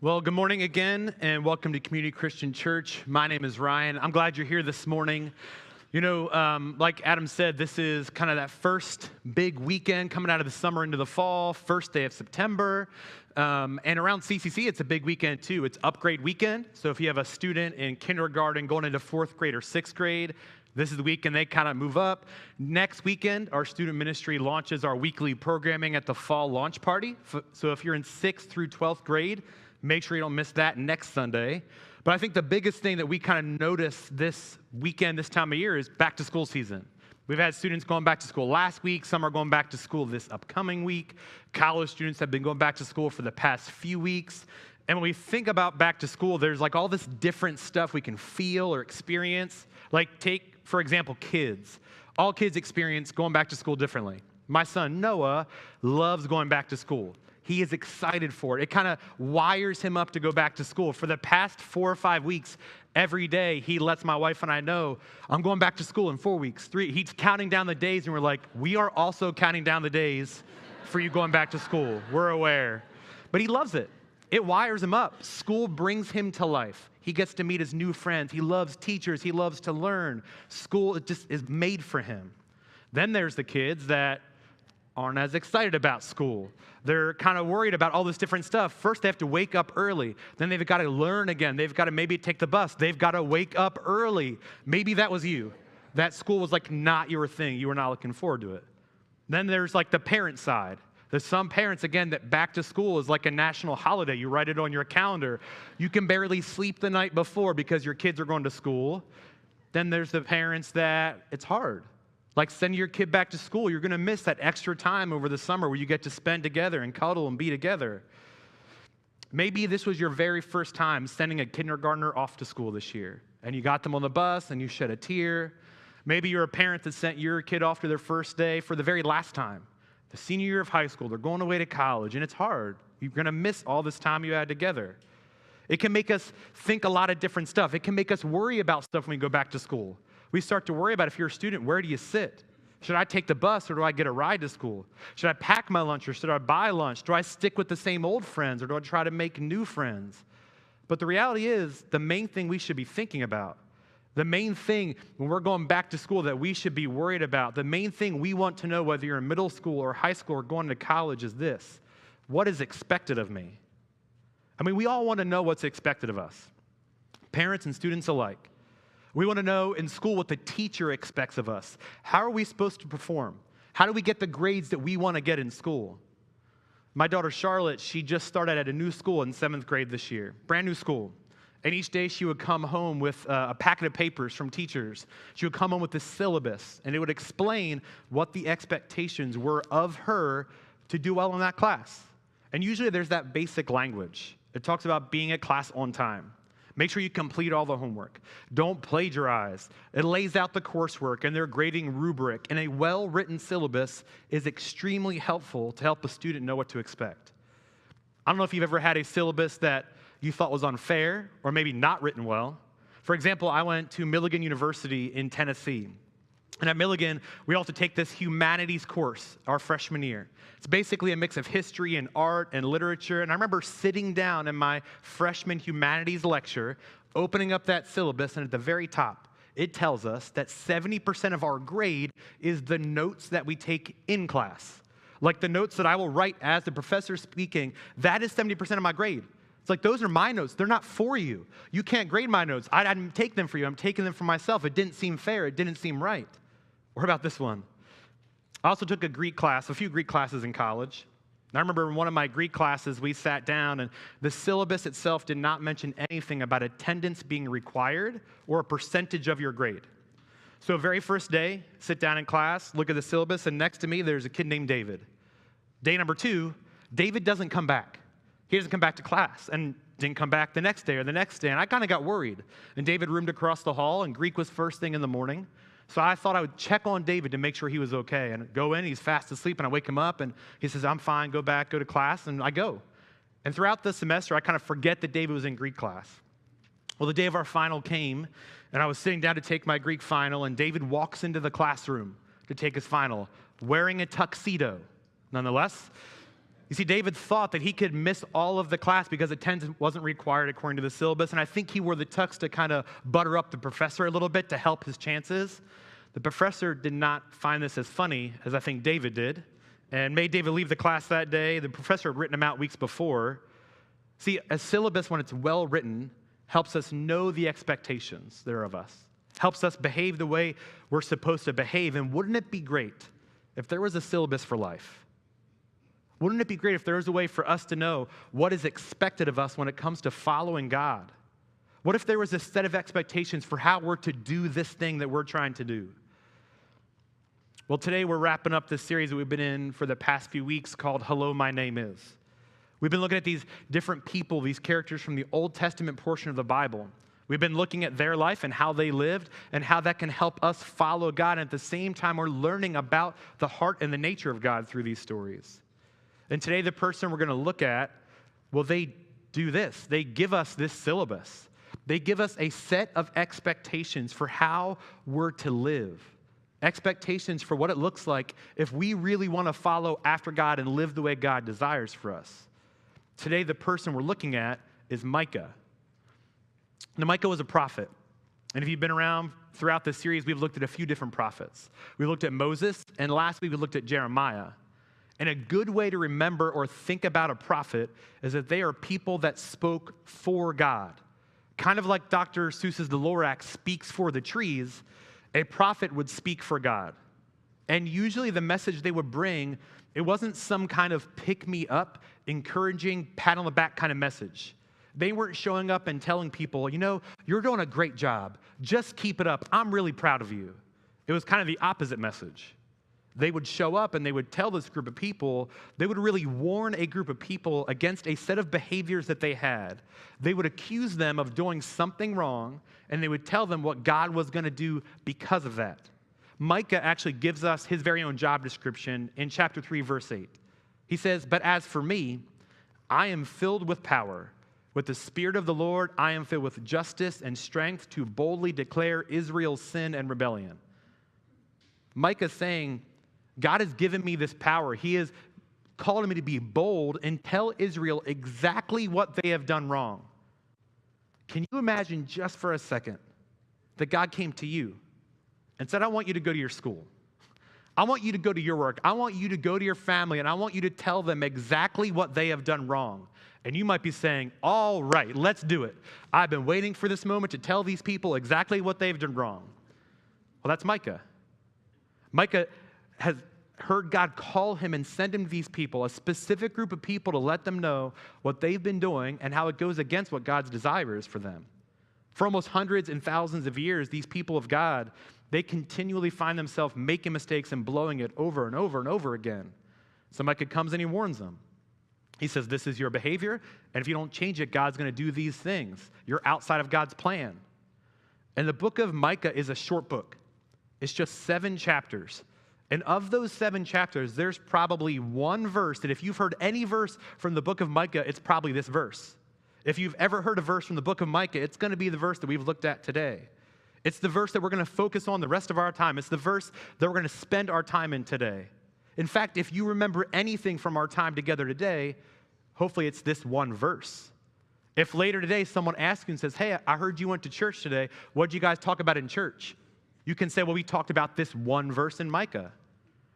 Well, good morning again, and welcome to Community Christian Church. My name is Ryan. I'm glad you're here this morning. You know, like Adam said, this is kind of that first big weekend coming out of the summer into the fall, first day of September. And around CCC, it's a big weekend too. It's upgrade weekend. So if you have a student in kindergarten going into fourth grade or sixth grade, this is the weekend they kind of move up. Next weekend, our student ministry launches our weekly programming at the fall launch party. So if you're in 6th through 12th grade, make sure you don't miss that next Sunday. But I think the biggest thing that we kind of notice this weekend, this time of year, is back to school season. We've had students going back to school last week. Some are going back to school this upcoming week. College students have been going back to school for the past few weeks. And when we think about back to school, there's like all this different stuff we can feel or experience. Like take, for example, kids. All kids experience going back to school differently. My son, Noah, loves going back to school. He is excited for it. It kind of wires him up to go back to school. For the past 4 or 5 weeks, every day, he lets my wife and I know, I'm going back to school in 4 weeks, 3. He's counting down the days, and we're like, we are also counting down the days for you going back to school. We're aware. But he loves it. It wires him up. School brings him to life. He gets to meet his new friends. He loves teachers. He loves to learn. School just is made for him. Then there's the kids that aren't as excited about school. They're kind of worried about all this different stuff. First, they have to wake up early. Then they've got to learn again. They've got to maybe take the bus. They've got to wake up early. Maybe that was you. That school was like not your thing. You were not looking forward to it. Then there's like the parent side. There's some parents, again, that back to school is like a national holiday. You write it on your calendar. You can barely sleep the night before because your kids are going to school. Then there's the parents that it's hard. Like sending your kid back to school, you're going to miss that extra time over the summer where you get to spend together and cuddle and be together. Maybe this was your very first time sending a kindergartner off to school this year, and you got them on the bus and you shed a tear. Maybe you're a parent that sent your kid off to their first day for the very last time. The senior year of high school, they're going away to college, and it's hard. You're going to miss all this time you had together. It can make us think a lot of different stuff. It can make us worry about stuff when we go back to school. We start to worry about, if you're a student, where do you sit? Should I take the bus or do I get a ride to school? Should I pack my lunch or should I buy lunch? Do I stick with the same old friends or do I try to make new friends? But the reality is, the main thing we should be thinking about, the main thing when we're going back to school that we should be worried about, the main thing we want to know whether you're in middle school or high school or going to college is this: what is expected of me? I mean, we all want to know what's expected of us, parents and students alike. We want to know in school what the teacher expects of us. How are we supposed to perform? How do we get the grades that we want to get in school? My daughter Charlotte, she just started at a new school in 7th grade this year, brand new school. And each day she would come home with a packet of papers from teachers. She would come home with the syllabus, and it would explain what the expectations were of her to do well in that class. And usually there's that basic language. It talks about being at class on time. Make sure you complete all the homework. Don't plagiarize. It lays out the coursework and their grading rubric, and a well-written syllabus is extremely helpful to help a student know what to expect. I don't know if you've ever had a syllabus that you thought was unfair or maybe not written well. For example, I went to Milligan University in Tennessee. And at Milligan, we also take this humanities course our freshman year. It's basically a mix of history and art and literature. And I remember sitting down in my freshman humanities lecture, opening up that syllabus, and at the very top, it tells us that 70% of our grade is the notes that we take in class. Like the notes that I will write as the professor speaking, that is 70% of my grade. It's like, those are my notes. They're not for you. You can't grade my notes. I didn't take them for you. I'm taking them for myself. It didn't seem fair. It didn't seem right. What about this one? I also took a few Greek classes in college. And I remember in one of my Greek classes, we sat down, and the syllabus itself did not mention anything about attendance being required or a percentage of your grade. So very first day, sit down in class, look at the syllabus, and next to me, there's a kid named David. Day number 2, David doesn't come back. He doesn't come back to class, and didn't come back the next day or the next day, and I kind of got worried. And David roomed across the hall, and Greek was first thing in the morning. So I thought I would check on David to make sure he was okay. And go in, he's fast asleep, and I wake him up, and he says, I'm fine, go back, go to class, and I go. And throughout the semester, I kind of forget that David was in Greek class. Well, the day of our final came, and I was sitting down to take my Greek final, and David walks into the classroom to take his final, wearing a tuxedo. Nonetheless, You see, David thought that he could miss all of the class because attendance wasn't required according to the syllabus, and I think he wore the tux to kind of butter up the professor a little bit to help his chances. The professor did not find this as funny as I think David did, and made David leave the class that day. The professor had written him out weeks before. See, a syllabus, when it's well written, helps us know the expectations there are of us, helps us behave the way we're supposed to behave. And wouldn't it be great if there was a syllabus for life? Wouldn't it be great if there was a way for us to know what is expected of us when it comes to following God? What if there was a set of expectations for how we're to do this thing that we're trying to do? Well, today we're wrapping up this series that we've been in for the past few weeks called Hello, My Name Is. We've been looking at these different people, these characters from the Old Testament portion of the Bible. We've been looking at their life and how they lived and how that can help us follow God. And at the same time, we're learning about the heart and the nature of God through these stories. And today, the person we're going to look at, well, they do this. They give us this syllabus. They give us a set of expectations for how we're to live. Expectations for what it looks like if we really want to follow after God and live the way God desires for us. Today, the person we're looking at is Micah. Now, Micah was a prophet. And if you've been around throughout this series, we've looked at a few different prophets. We looked at Moses, and last week we looked at Jeremiah. And a good way to remember or think about a prophet is that they are people that spoke for God. Kind of like Dr. Seuss's The Lorax speaks for the trees, a prophet would speak for God. And usually the message they would bring, it wasn't some kind of pick-me-up, encouraging, pat on the back kind of message. They weren't showing up and telling people, you know, you're doing a great job. Just keep it up. I'm really proud of you. It was kind of the opposite message. They would show up and they would tell this group of people, they would really warn a group of people against a set of behaviors that they had. They would accuse them of doing something wrong, and they would tell them what God was going to do because of that. Micah actually gives us his very own job description in chapter 3, verse 8. He says, "But as for me, I am filled with power. With the Spirit of the Lord, I am filled with justice and strength to boldly declare Israel's sin and rebellion." Micah's saying, God has given me this power. He has called me to be bold and tell Israel exactly what they have done wrong. Can you imagine just for a second that God came to you and said, I want you to go to your school. I want you to go to your work. I want you to go to your family, and I want you to tell them exactly what they have done wrong. And you might be saying, all right, let's do it. I've been waiting for this moment to tell these people exactly what they've done wrong. Well, that's Micah. Micah has heard God call him and send him to these people, a specific group of people, to let them know what they've been doing and how it goes against what God's desire is for them. For almost hundreds and thousands of years, these people of God, they continually find themselves making mistakes and blowing it over and over and over again. So Micah comes and he warns them. He says, this is your behavior, and if you don't change it, God's going to do these things. You're outside of God's plan. And the book of Micah is a short book. It's just 7 chapters. And of those 7 chapters, there's probably one verse that if you've heard any verse from the book of Micah, it's probably this verse. If you've ever heard a verse from the book of Micah, it's going to be the verse that we've looked at today. It's the verse that we're going to focus on the rest of our time. It's the verse that we're going to spend our time in today. In fact, if you remember anything from our time together today, hopefully it's this one verse. If later today someone asks you and says, hey, I heard you went to church today. What did you guys talk about in church? You can say, well, we talked about this one verse in Micah.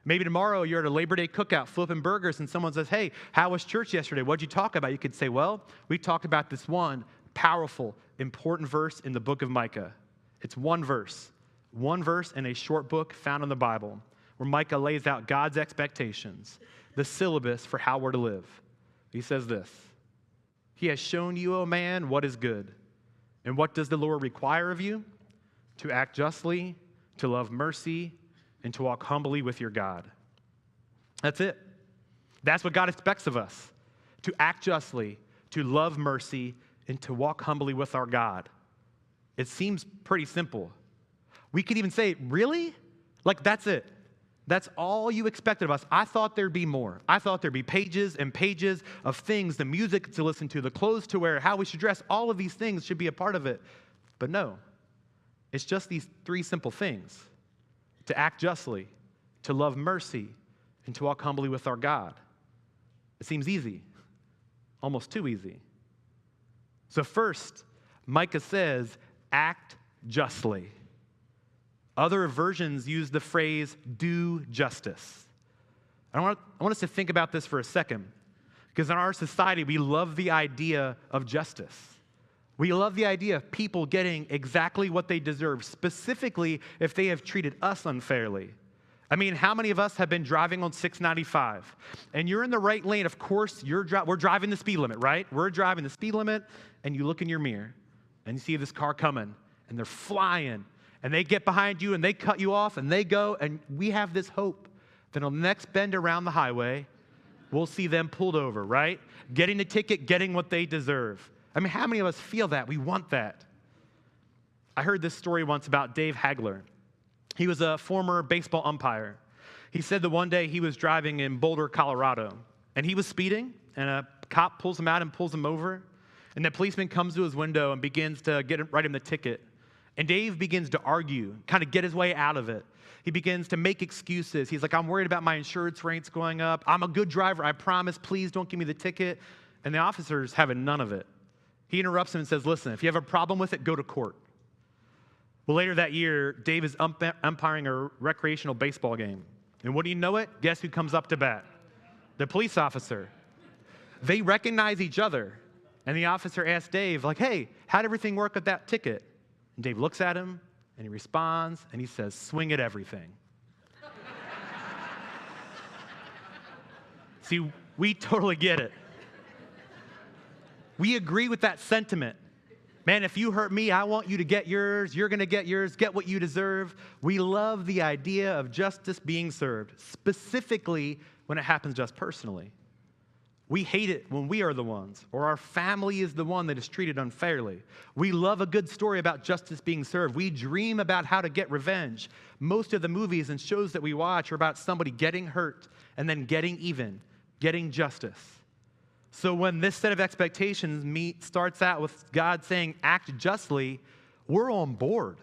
Maybe tomorrow you're at a Labor Day cookout flipping burgers and someone says, hey, how was church yesterday? What did you talk about? You could say, well, we talked about this one powerful, important verse in the book of Micah. It's one verse in a short book found in the Bible where Micah lays out God's expectations, the syllabus for how we're to live. He says this, he has shown you, O man, what is good. And what does the Lord require of you? To act justly, to love mercy, and to walk humbly with your God. That's it. That's what God expects of us, to act justly, to love mercy, and to walk humbly with our God. It seems pretty simple. We could even say, really? Like, that's it. That's all you expected of us. I thought there'd be more. I thought there'd be pages and pages of things, the music to listen to, the clothes to wear, how we should dress. All of these things should be a part of it. But no, it's just these 3 simple things. To act justly, to love mercy, and to walk humbly with our God. It seems easy, almost too easy. So first, Micah says, act justly. Other versions use the phrase, do justice. I want us to think about this for a second, because in our society, we love the idea of justice. We love the idea of people getting exactly what they deserve, specifically if they have treated us unfairly. I mean, how many of us have been driving on 695? And you're in the right lane. Of course, we're driving the speed limit, right? We're driving the speed limit, and you look in your mirror, and you see this car coming, and they're flying, and they get behind you, and they cut you off, and they go, and we have this hope that on the next bend around the highway, we'll see them pulled over, right? Getting a ticket, getting what they deserve. I mean, how many of us feel that? We want that. I heard this story once about Dave Hagler. He was a former baseball umpire. He said that one day he was driving in Boulder, Colorado, and he was speeding, and a cop pulls him out and pulls him over, and the policeman comes to his window and begins to write him the ticket. And Dave begins to argue, kind of get his way out of it. He begins to make excuses. He's like, I'm worried about my insurance rates going up. I'm a good driver, I promise. Please don't give me the ticket. And the officer's having none of it. He interrupts him and says, listen, if you have a problem with it, go to court. Well, later that year, Dave is umpiring a recreational baseball game. And what do you know it? Guess who comes up to bat? The police officer. They recognize each other. And the officer asks Dave, like, hey, how'd everything work with that ticket? And Dave looks at him, and he responds, and he says, swing at everything. See, we totally get it. We agree with that sentiment. Man, if you hurt me, I want you to get yours. You're going to get yours. Get what you deserve. We love the idea of justice being served, specifically when it happens to us personally. We hate it when we are the ones, or our family is the one that is treated unfairly. We love a good story about justice being served. We dream about how to get revenge. Most of the movies and shows that we watch are about somebody getting hurt and then getting even, getting justice. So when this set of expectations starts out with God saying, act justly, we're on board.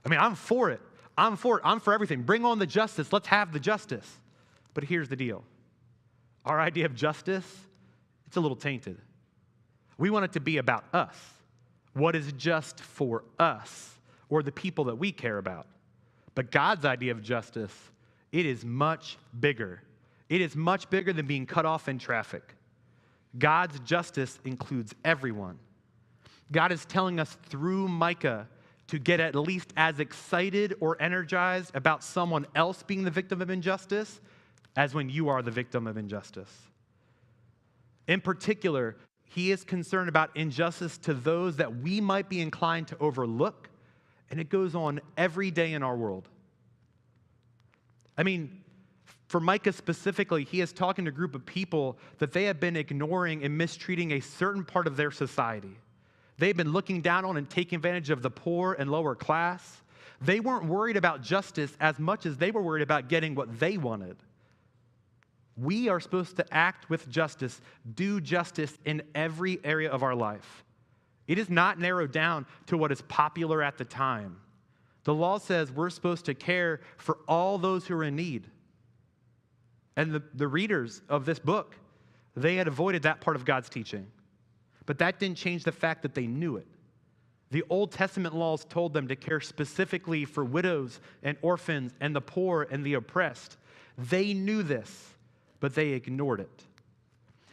I mean, I'm for it. I'm for it. I'm for everything. Bring on the justice. Let's have the justice. But here's the deal. Our idea of justice, it's a little tainted. We want it to be about us. What is just for us or the people that we care about. But God's idea of justice, it is much bigger. It is much bigger than being cut off in traffic. God's justice includes everyone. God is telling us through Micah to get at least as excited or energized about someone else being the victim of injustice as when you are the victim of injustice. In particular, he is concerned about injustice to those that we might be inclined to overlook, and it goes on every day in our world. I mean, for Micah specifically, he is talking to a group of people that they have been ignoring and mistreating a certain part of their society. They've been looking down on and taking advantage of the poor and lower class. They weren't worried about justice as much as they were worried about getting what they wanted. We are supposed to act with justice, do justice in every area of our life. It is not narrowed down to what is popular at the time. The law says we're supposed to care for all those who are in need. And the readers of this book, they had avoided that part of God's teaching. But that didn't change the fact that they knew it. The Old Testament laws told them to care specifically for widows and orphans and the poor and the oppressed. They knew this, but they ignored it.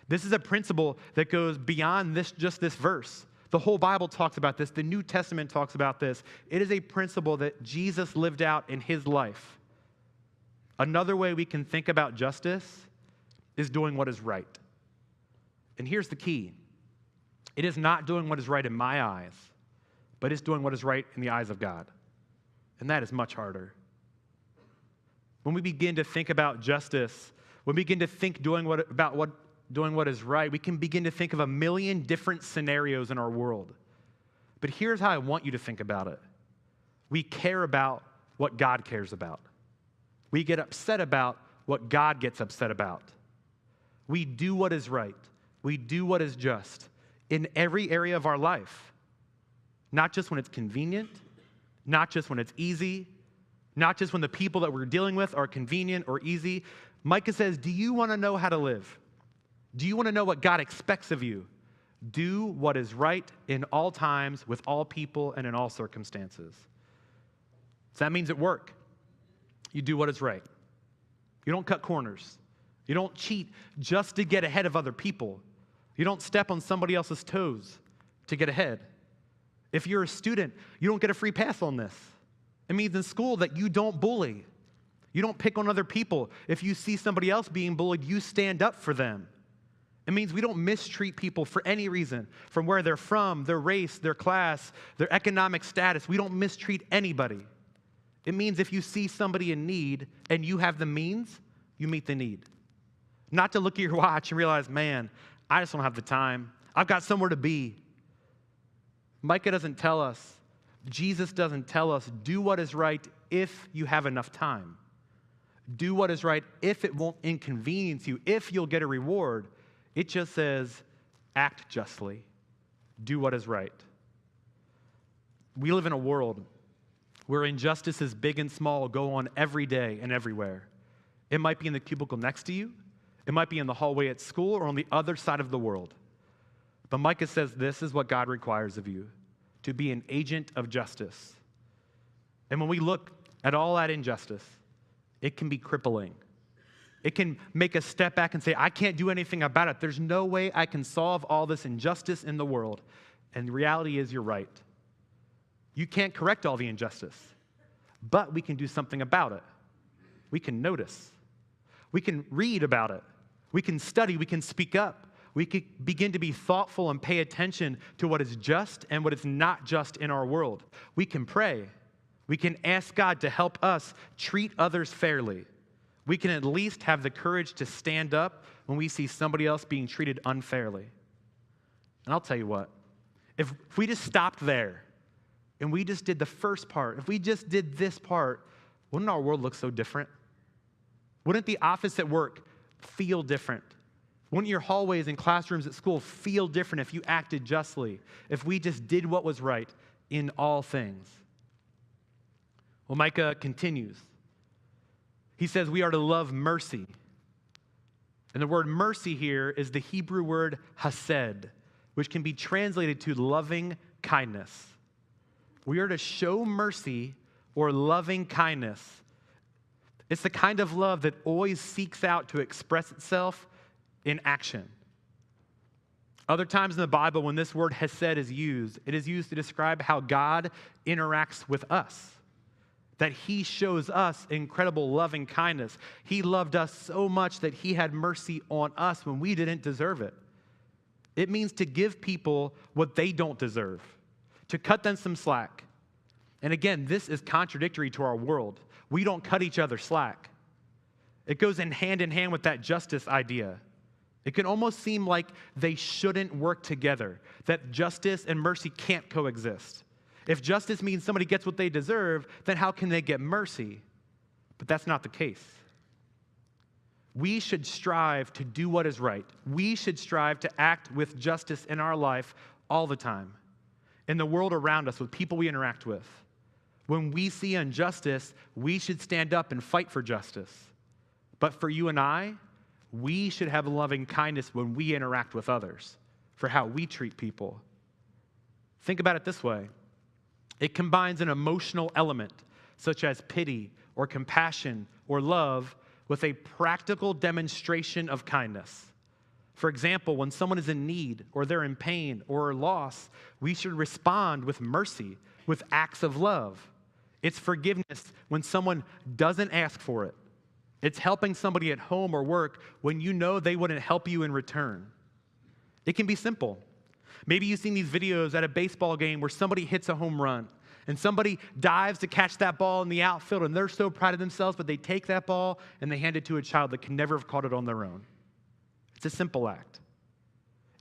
This is a principle that goes beyond just this verse. The whole Bible talks about this. The New Testament talks about this. It is a principle that Jesus lived out in his life. Another way we can think about justice is doing what is right. And here's the key. It is not doing what is right in my eyes, but it's doing what is right in the eyes of God. And that is much harder. When we begin to think about justice, when we begin to think doing what is right, we can begin to think of a million different scenarios in our world. But here's how I want you to think about it. We care about what God cares about. We get upset about what God gets upset about. We do what is right. We do what is just in every area of our life. Not just when it's convenient, not just when it's easy, not just when the people that we're dealing with are convenient or easy. Micah says, do you want to know how to live? Do you want to know what God expects of you? Do what is right in all times, with all people, and in all circumstances. So that means at work, you do what is right. You don't cut corners. You don't cheat just to get ahead of other people. You don't step on somebody else's toes to get ahead. If you're a student, you don't get a free pass on this. It means in school that you don't bully. You don't pick on other people. If you see somebody else being bullied, you stand up for them. It means we don't mistreat people for any reason, from where they're from, their race, their class, their economic status. We don't mistreat anybody. It means if you see somebody in need and you have the means, you meet the need. Not to look at your watch and realize, man, I just don't have the time. I've got somewhere to be. Micah doesn't tell us, Jesus doesn't tell us, do what is right if you have enough time. Do what is right if it won't inconvenience you, if you'll get a reward. It just says, act justly. Do what is right. We live in a world where injustices big and small go on every day and everywhere. It might be in the cubicle next to you. It might be in the hallway at school or on the other side of the world. But Micah says this is what God requires of you, to be an agent of justice. And when we look at all that injustice, it can be crippling. It can make us step back and say, I can't do anything about it. There's no way I can solve all this injustice in the world. And the reality is you're right. You can't correct all the injustice, but we can do something about it. We can notice. We can read about it. We can study. We can speak up. We can begin to be thoughtful and pay attention to what is just and what is not just in our world. We can pray. We can ask God to help us treat others fairly. We can at least have the courage to stand up when we see somebody else being treated unfairly. And I'll tell you what, if we just stopped there and we just did the first part, if we just did this part, wouldn't our world look so different? Wouldn't the office at work feel different? Wouldn't your hallways and classrooms at school feel different if you acted justly, if we just did what was right in all things? Well, Micah continues. He says we are to love mercy. And the word mercy here is the Hebrew word hesed, which can be translated to loving kindness. We are to show mercy or loving kindness. It's the kind of love that always seeks out to express itself in action. Other times in the Bible, when this word hesed is used, it is used to describe how God interacts with us, that he shows us incredible loving kindness. He loved us so much that he had mercy on us when we didn't deserve it. It means to give people what they don't deserve, to cut them some slack. And again, this is contradictory to our world. We don't cut each other slack. It goes in hand with that justice idea. It can almost seem like they shouldn't work together, that justice and mercy can't coexist. If justice means somebody gets what they deserve, then how can they get mercy? But that's not the case. We should strive to do what is right. We should strive to act with justice in our life all the time, in the world around us, with people we interact with. When we see injustice, we should stand up and fight for justice. But for you and I, we should have loving kindness when we interact with others, for how we treat people. Think about it this way. It combines an emotional element, such as pity or compassion or love, with a practical demonstration of kindness. For example, when someone is in need or they're in pain or loss, we should respond with mercy, with acts of love. It's forgiveness when someone doesn't ask for it. It's helping somebody at home or work when you know they wouldn't help you in return. It can be simple. Maybe you've seen these videos at a baseball game where somebody hits a home run and somebody dives to catch that ball in the outfield and they're so proud of themselves, but they take that ball and they hand it to a child that can never have caught it on their own. It's a simple act.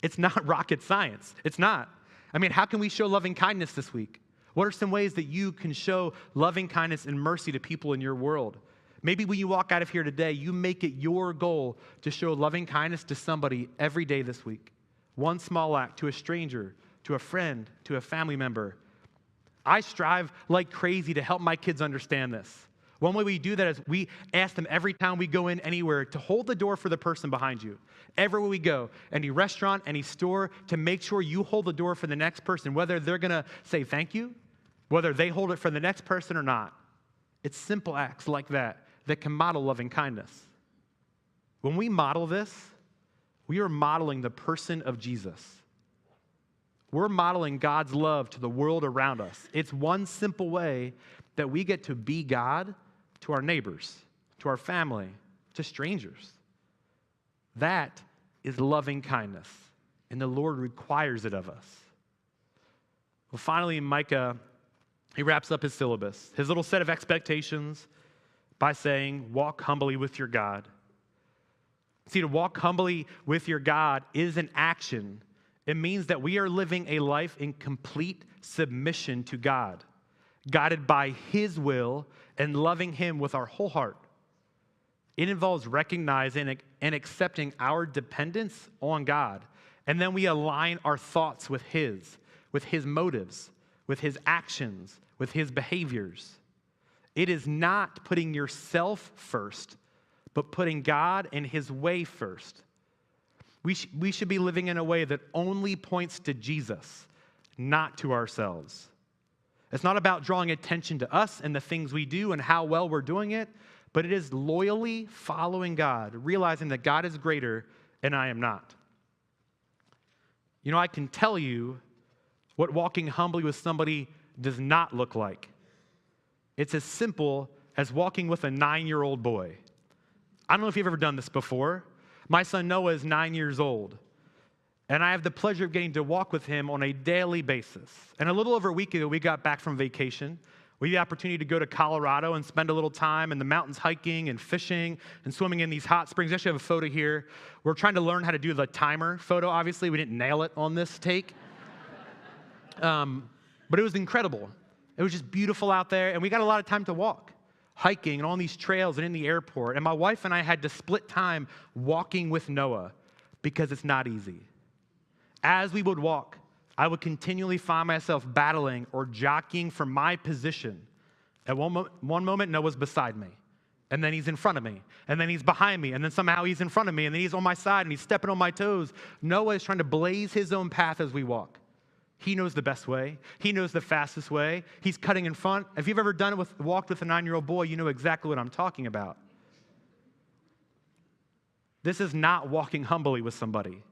It's not rocket science. It's not. I mean, how can we show loving kindness this week? What are some ways that you can show loving kindness and mercy to people in your world? Maybe when you walk out of here today, you make it your goal to show loving kindness to somebody every day this week. One small act to a stranger, to a friend, to a family member. I strive like crazy to help my kids understand this. One way we do that is we ask them every time we go in anywhere to hold the door for the person behind you. Everywhere we go, any restaurant, any store, to make sure you hold the door for the next person, whether they're going to say thank you, whether they hold it for the next person or not. It's simple acts like that that can model loving kindness. When we model this, we are modeling the person of Jesus. We're modeling God's love to the world around us. It's one simple way that we get to be God to our neighbors, to our family, to strangers. That is loving kindness, and the Lord requires it of us. Well, finally, Micah, he wraps up his syllabus, his little set of expectations, by saying, walk humbly with your God. See, to walk humbly with your God is an action. It means that we are living a life in complete submission to God, guided by His will and loving Him with our whole heart. It involves recognizing and accepting our dependence on God, and then we align our thoughts with His motives, with His actions, with His behaviors. It is not putting yourself first, but putting God and His way first. We should be living in a way that only points to Jesus, not to ourselves. It's not about drawing attention to us and the things we do and how well we're doing it, but it is loyally following God, realizing that God is greater and I am not. You know, I can tell you what walking humbly with somebody does not look like. It's as simple as walking with a 9-year-old boy. I don't know if you've ever done this before. My son Noah is 9 years old, and I have the pleasure of getting to walk with him on a daily basis. And a little over a week ago, we got back from vacation. We had the opportunity to go to Colorado and spend a little time in the mountains hiking and fishing and swimming in these hot springs. I actually have a photo here. We're trying to learn how to do the timer photo, obviously. We didn't nail it on this take. But it was incredible. It was just beautiful out there, and we got a lot of time to walk, hiking and on these trails and in the airport. And my wife and I had to split time walking with Noah because it's not easy. As we would walk, I would continually find myself battling or jockeying for my position. At one moment, Noah's beside me, and then he's in front of me, and then he's behind me, and then somehow he's in front of me, and then he's on my side, and he's stepping on my toes. Noah is trying to blaze his own path as we walk. He knows the best way. He knows the fastest way. He's cutting in front. If you've ever walked with a 9-year-old boy, you know exactly what I'm talking about. This is not walking humbly with somebody.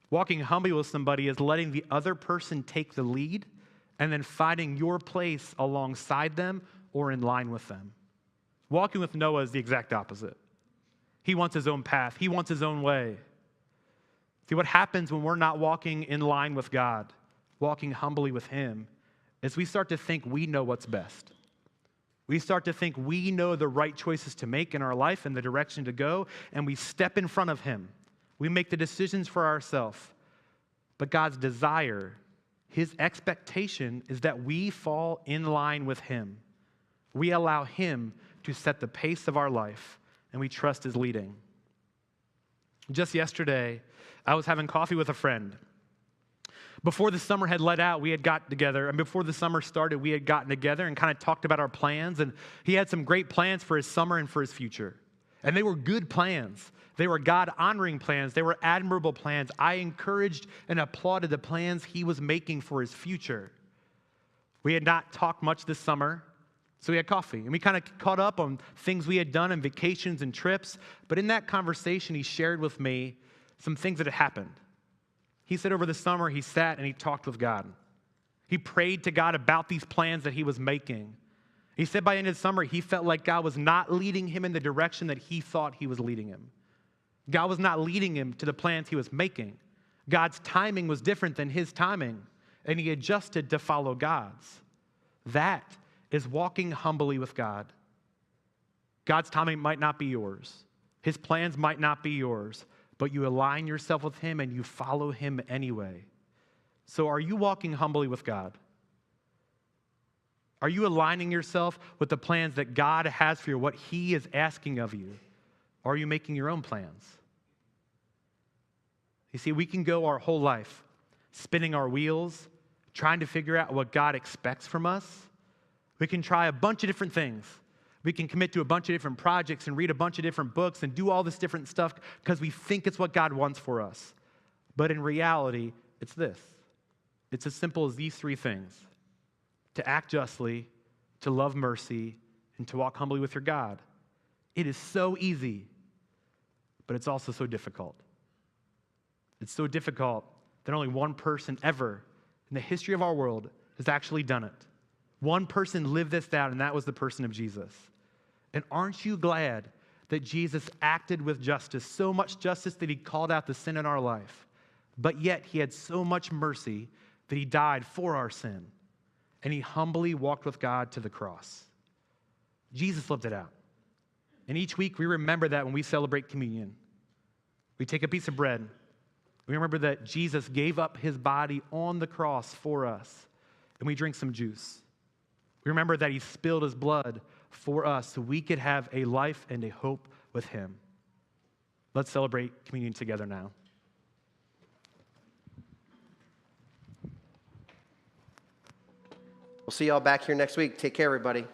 Walking humbly with somebody is letting the other person take the lead and then finding your place alongside them or in line with them. Walking with Noah is the exact opposite. He wants his own path. He wants his own way. See, what happens when we're not walking in line with God, walking humbly with Him, is we start to think we know what's best. We start to think we know the right choices to make in our life and the direction to go, and we step in front of Him. We make the decisions for ourselves. But God's desire, His expectation, is that we fall in line with Him. We allow Him to set the pace of our life, and we trust His leading. Just yesterday, I was having coffee with a friend. Before the summer had let out, we had got together, and before the summer started, we had gotten together and kind of talked about our plans, and he had some great plans for his summer and for his future. And they were good plans. They were God-honoring plans. They were admirable plans. I encouraged and applauded the plans he was making for his future. We had not talked much this summer, so we had coffee, and we kind of caught up on things we had done and vacations and trips. But in that conversation, he shared with me some things that had happened. He said over the summer, he sat and he talked with God. He prayed to God about these plans that he was making. He said by the end of the summer, he felt like God was not leading him in the direction that he thought he was leading him. God was not leading him to the plans he was making. God's timing was different than his timing, and he adjusted to follow God's. That is walking humbly with God. God's timing might not be yours. His plans might not be yours, but you align yourself with him and you follow him anyway. So are you walking humbly with God? Are you aligning yourself with the plans that God has for you, what he is asking of you? Or are you making your own plans? You see, we can go our whole life spinning our wheels, trying to figure out what God expects from us. We can try a bunch of different things. We can commit to a bunch of different projects and read a bunch of different books and do all this different stuff because we think it's what God wants for us. But in reality, it's this. It's as simple as these three things: to act justly, to love mercy, and to walk humbly with your God. It is so easy, but it's also so difficult. It's so difficult that only one person ever in the history of our world has actually done it. One person lived this out, and that was the person of Jesus. And aren't you glad that Jesus acted with justice, so much justice that he called out the sin in our life, but yet he had so much mercy that he died for our sin, and he humbly walked with God to the cross. Jesus lived it out. And each week we remember that when we celebrate communion. We take a piece of bread. We remember that Jesus gave up his body on the cross for us, and we drink some juice. We remember that he spilled his blood for us so we could have a life and a hope with him. Let's celebrate communion together now. We'll see y'all back here next week. Take care, everybody.